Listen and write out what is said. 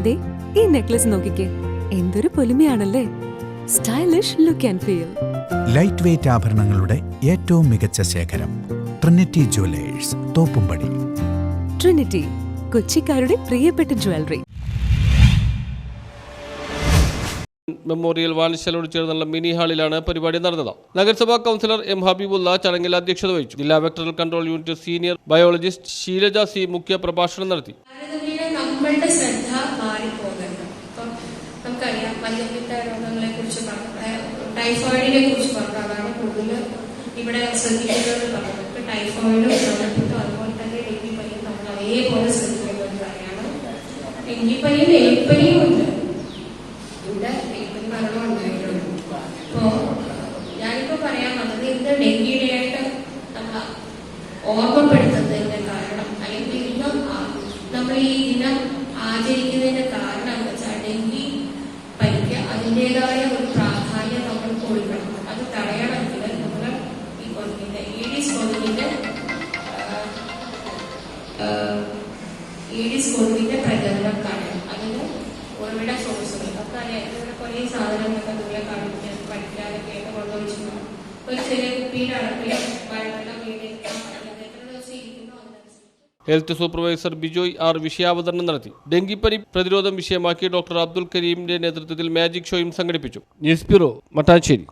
ദേ ഈ നെക്ലസ് നോക്കിക്കേ, എന്തൊരു പൊലിമയാണല്ലേ. Stylish look and feel. Light weight ആഭരണങ്ങളുടെ ഏറ്റവും മികച്ച ശേഖരം ട്രിനിറ്റി ജുവലേഴ്സ്, തോപ്പുംപടി. ട്രിനിറ്റി, കൊച്ചിക്കാരുടെ പ്രിയപ്പെട്ട ജ്വല്ലറി. മെമ്മോറിയൽ വായനശാലയോട് ചേർന്നുള്ള മിനി ഹാളിലാണ് പരിപാടി നടന്നത്. നഗരസഭാ കൗൺസിലർ എം ഹബീബുള്ള ചടങ്ങിൽ അധ്യക്ഷത വഹിച്ചു. ജില്ലാ vectoral control unit senior biologist Sheelaja C മുഖ്യ പ്രഭാഷണം നടത്തി. നമ്മളുടെ ശ്രദ്ധ മാറിപ്പോകുന്നുണ്ട്. ഇപ്പം നമുക്കറിയാം, മഞ്ഞപ്പിത്ത രോഗങ്ങളെ കുറിച്ച് ടൈഫോയിഡിനെ കുറിച്ച് പറഞ്ഞു, അതാണ് കൂടുതൽ ഇവിടെ ശ്രദ്ധിക്കുന്നത് പറഞ്ഞത്. ടൈഫോയിഡും മഞ്ഞപ്പിത്തം അതുപോലെ തന്നെ ഡെങ്കിപ്പനിയും നമ്മൾ അതേപോലെ ശ്രദ്ധിക്കേണ്ട ഒരു കാര്യമാണ്. ഡെങ്കിപ്പനിയും എലിപ്പനിയും ഉണ്ട്. ഇവിടെ എലിപ്പനി മരണം ഉണ്ടായിട്ടുണ്ട്. അപ്പോ ഞാനിപ്പോ പറയാൻ വന്നത് ഇത് ഡെങ്കിയുടെയായിട്ട് നമ്മൾ ഓർമ്മപ്പെടുത്തുന്നതിന്റെ കാരണം, അല്ലെങ്കിൽ ഇന്നും നമ്മൾ ഈ ദിനം ആചരിക്കുന്നതിന്റെ കാരണം എന്ന് വെച്ചാൽ ഡെങ്കി പനിക്ക് അതിൻ്റെതായ ഒരു പ്രാധാന്യം നമ്മൾ കൊടുക്കണം. അത് തടയണമെങ്കിൽ നമ്മൾ ഈ കൊതുകിന്റെ ഈഡിസ് കൊതുകിന്റെ പ്രചരണം കാണണം. അതിന് ഉറവിട സോഴ്സുകൾ ഒക്കെ അറിയാം. ഇവിടെ കുറേ സാധനങ്ങളൊക്കെ നിങ്ങളെ കാണിക്കാൻ പഠിക്കാനൊക്കെ ആയിട്ട് കൊണ്ടുവച്ചിട്ടുണ്ടാവും. ഒരു ചെറിയ കുപ്പിയുടെ അടപ്പിൽ മഴവെള്ളം വീടിരിക്കാൻ പറ്റില്ല. എത്ര ദിവസം ഇരിക്കുന്നു അതിനനുസരിച്ച്. ഹെൽത്ത് സൂപ്പർവൈസർ ബിജോയ് ആർ വിഷയാവതരണം നടത്തി. ഡെങ്കിപ്പനി പ്രതിരോധം വിഷയമാക്കി ഡോക്ടർ അബ്ദുൽ കരീമിന്റെ നേതൃത്വത്തിൽ മാജിക് ഷോയും സംഘടിപ്പിച്ചു. News bureau, Mattancherry.